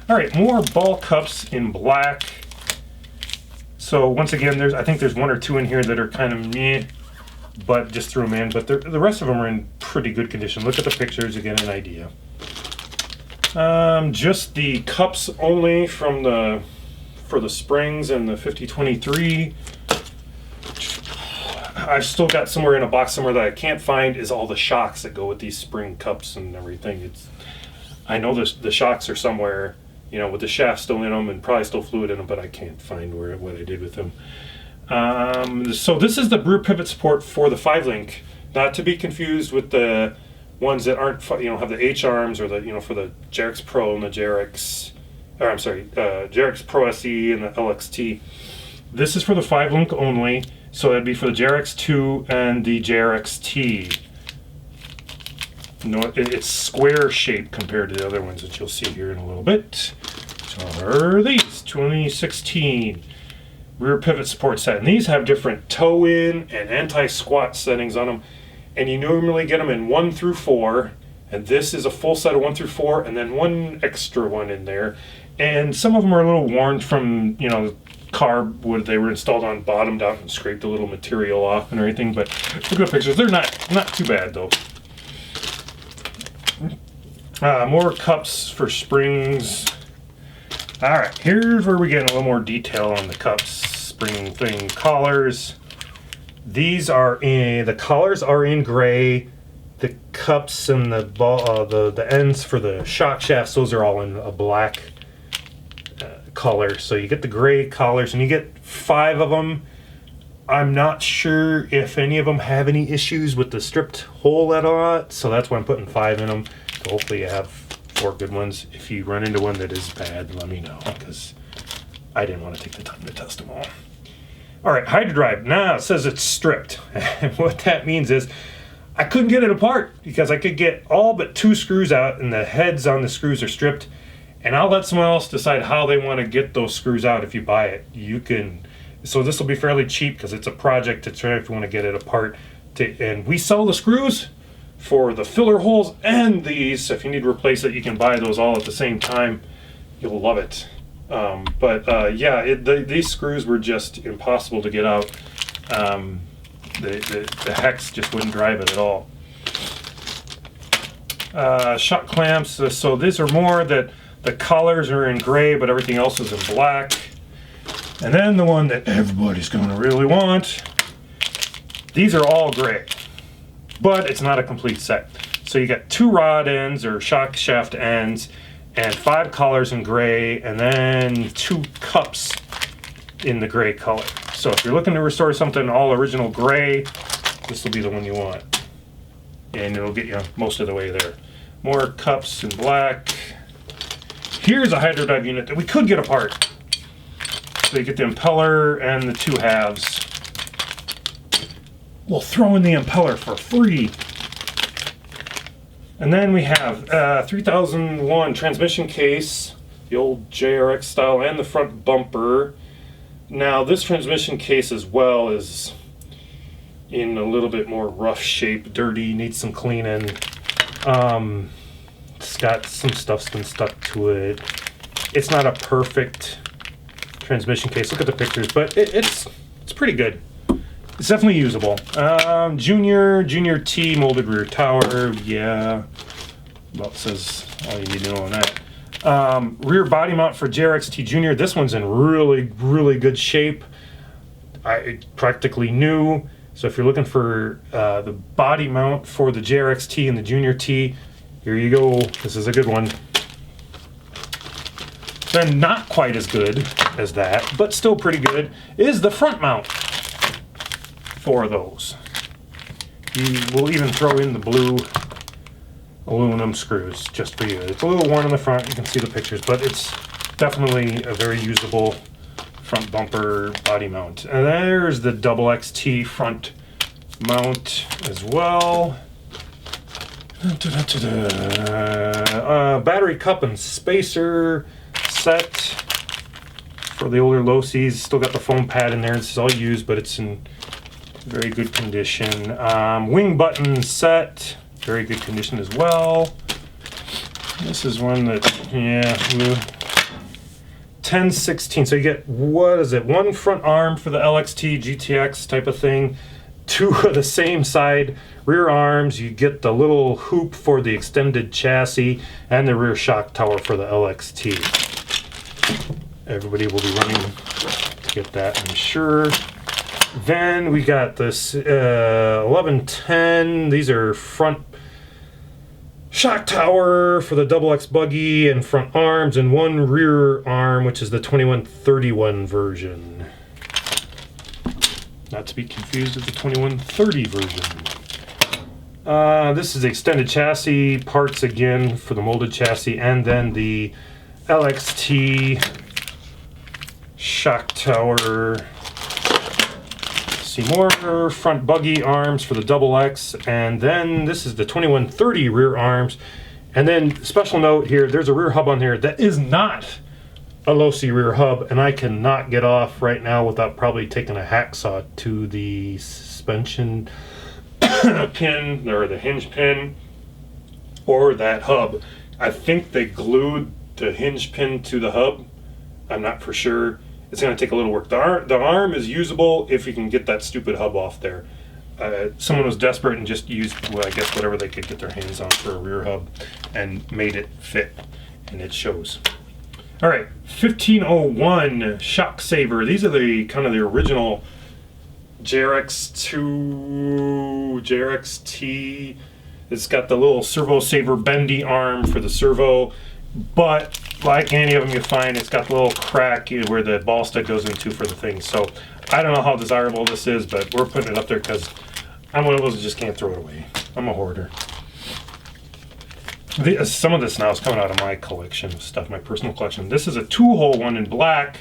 All right, more ball cups in black. So once again, I think there's one or two in here that are kind of meh, but just threw them in. But the rest of them are in pretty good condition. Look at the pictures to get an idea. Just the cups only for the springs and the 5023. I've still got somewhere in a box somewhere that I can't find is all the shocks that go with these spring cups and everything. I know the shocks are somewhere, with the shaft still in them and probably still fluid in them, but I can't find what I did with them. So this is the brew pivot support for the 5-link, not to be confused with the ones that aren't, have the H arms or the, for the JRX Pro and the JRX Pro SE and the LXT. This is for the 5-link only, so that'd be for the JRX2 and the JRXT. It's square shaped compared to the other ones that you'll see here in a little bit. So are these 2016 rear pivot support set, and these have different toe in and anti-squat settings on them. And you normally get them in 1 through 4, and this is a full set of 1 through 4, and then one extra one in there. And some of them are a little worn from, carb wood they were installed on, bottomed out and scraped a little material off and everything. But look at the pictures; they're not too bad though. More cups for springs. All right, here's where we get a little more detail on the cups, spring thing, collars. These the collars are in gray. The cups and the ends for the shock shafts, those are all in a black color. So you get the gray collars, and you get 5 of them. I'm not sure if any of them have any issues with the stripped hole at all, so that's why I'm putting 5 in them. So hopefully you have 4 good ones. If you run into one that is bad, let me know, because I didn't want to take the time to test them all. All right, hydrodrive. Now it says it's stripped. And what that means is I couldn't get it apart because I could get all but 2 screws out, and the heads on the screws are stripped. And I'll let someone else decide how they want to get those screws out. If you buy it, you can. So this will be fairly cheap because it's a project to try if you want to get it apart. And we sell the screws for the filler holes and these. So if you need to replace it, you can buy those all at the same time. You'll love it. These screws were just impossible to get out. The hex just wouldn't drive it at all. Shock clamps. So these are more that the collars are in gray, but everything else is in black. And then the one that everybody's gonna really want. These are all gray, but it's not a complete set. So you got 2 rod ends or shock shaft ends and 5 collars in gray, and then 2 cups in the gray color. So if you're looking to restore something all original gray, this will be the one you want. And it'll get you most of the way there. More cups in black. Here's a hydrodive unit that we could get apart. So you get the impeller and the 2 halves. We'll throw in the impeller for free. And then we have 3001 transmission case, the old JRX style, and the front bumper. Now this transmission case as well is in a little bit more rough shape, dirty, needs some cleaning. It's got some stuff's been stuck to it. It's not a perfect transmission case. Look at the pictures, but it's pretty good. It's definitely usable. Junior T molded rear tower. Yeah, about says all you need to know on that. Rear body mount for JRX-T Junior. This one's in really good shape. Practically new. So if you're looking for the body mount for the JRX-T and the Junior T, here you go. This is a good one. Then not quite as good as that, but still pretty good, is the front mount for those. We'll even throw in the blue aluminum screws just for you. It's a little worn on the front, you can see the pictures, but it's definitely a very usable front bumper body mount. And there's the double XT front mount as well. Battery cup and spacer set for the older Losis. Still got the foam pad in there. This is all used, but it's in very good condition. Wing button set, very good condition as well. This is one that, yeah, 10/16. So you get, what is it, 1 front arm for the LXT GTX type of thing, 2 of the same side rear arms. You get the little hoop for the extended chassis and the rear shock tower for the LXT. Everybody will be running to get that, I'm sure. Then we got this 1110. These are front shock tower for the double X buggy and front arms, and 1 rear arm, which is the 2131 version. Not to be confused with the 2130 version. This is the extended chassis parts again for the molded chassis, and then the LXT shock tower. See more front buggy arms for the double X, and then this is the 2130 rear arms. And then special note here, there's a rear hub on here that is not a Losi rear hub, and I cannot get off right now without probably taking a hacksaw to the suspension pin or the hinge pin or that hub. I think they glued the hinge pin to the hub. I'm not for sure. It's going to take a little work. The arm is usable if you can get that stupid hub off there. Someone was desperate and just used, well, I guess, whatever they could get their hands on for a rear hub and made it fit, and it shows. All right, 1501 shock saver. These are the kind of the original JRX2, JRX-T. It's got the little servo saver bendy arm for the servo, but like any of them you find, it's got the little crack where the ball stick goes into for the thing. So I don't know how desirable this is, but we're putting it up there because I'm one of those that just can't throw it away. I'm a hoarder. Some of this now is coming out of my collection of stuff, my personal collection. This is a 2-hole one in black,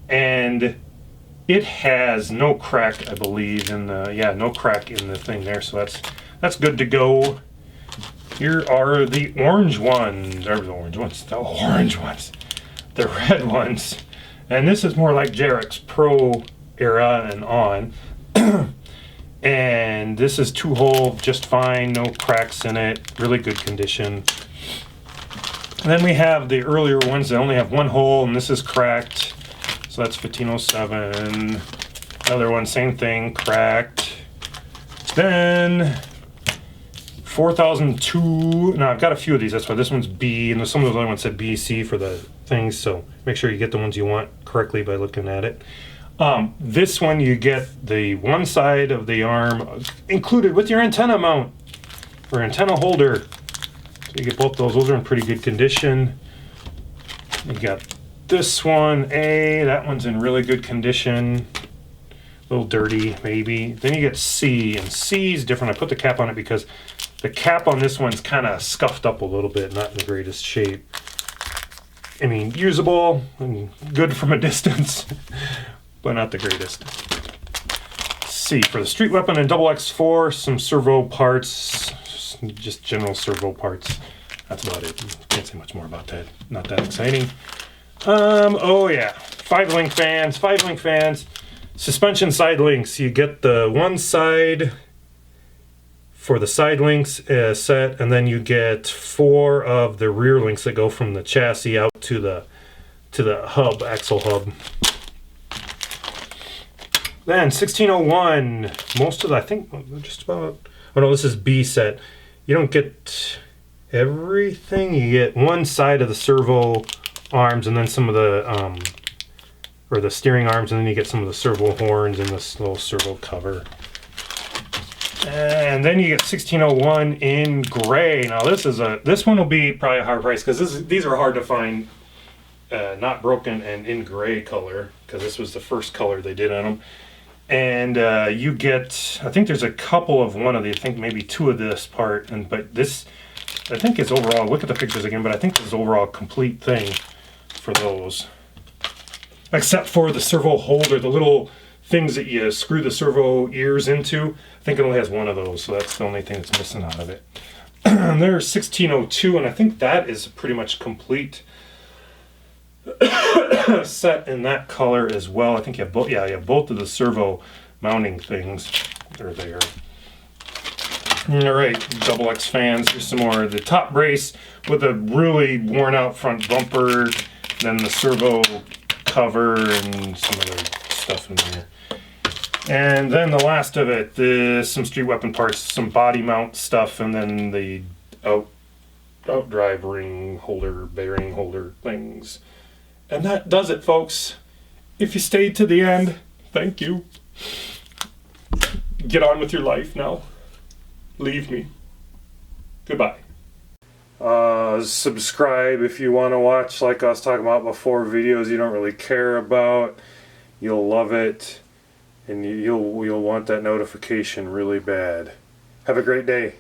and it has no crack, I believe, in the, yeah, no crack in the thing there, so that's good to go. Here are the orange ones, or the orange ones, the orange ones, the red ones, and this is more like JRX Pro era and on. And this is 2-hole, just fine, no cracks in it, really good condition. And then we have the earlier ones that only have 1 hole, and this is cracked. So that's 1507. Another one, same thing, cracked. Then 4002. Now I've got a few of these. That's why this one's B, and some of those other ones said BC for the things, so make sure you get the ones you want correctly by looking at it. This one, you get the one side of the arm included with your antenna mount or antenna holder. So you get both those. Those are in pretty good condition. You got this one, that one's in really good condition. A little dirty, maybe. Then you get C, and C is different. I put the cap on it because the cap on this one's kind of scuffed up a little bit, not in the greatest shape. I mean, usable and good from a distance, but not the greatest. C, for the street weapon and XX4, some servo parts, just general servo parts. That's about it. Can't say much more about that. Not that exciting. Oh yeah, 5-link fans. Suspension side links. You get the one side for the side links set, and then you get 4 of the rear links that go from the chassis out to the hub, axle hub. Then 1601. Most of the, I think, just about. Oh no, this is B set. You don't get everything. You get one side of the servo arms, and then some of the or the steering arms, and then you get some of the servo horns and this little servo cover. And then you get 1601 in gray. Now this one will be probably a hard price because these are hard to find, not broken and in gray color, because this was the first color they did on them. And you get, I think there's a couple of one of these, I think maybe 2 of this part, but this I think is overall. Look at the pictures again, but I think this is overall complete thing for those. Except for the servo holder, the little things that you screw the servo ears into. I think it only has one of those, so that's the only thing that's missing out of it. There's 1602, and I think that is pretty much complete set in that color as well. I think you have both. Yeah, you have both of the servo mounting things are there. All right, XX fans. Here's some more. The top brace with a really worn out front bumper, then the servo cover and some other stuff in there. And then the last of it, some street weapon parts, some body mount stuff, and then the outdrive ring holder, bearing holder things. And that does it, folks. If you stayed to the end, thank you. Get on with your life now. Leave me. Goodbye. Subscribe if you want to watch, like I was talking about before, videos you don't really care about. You'll love it, and you'll want that notification really bad. Have a great day.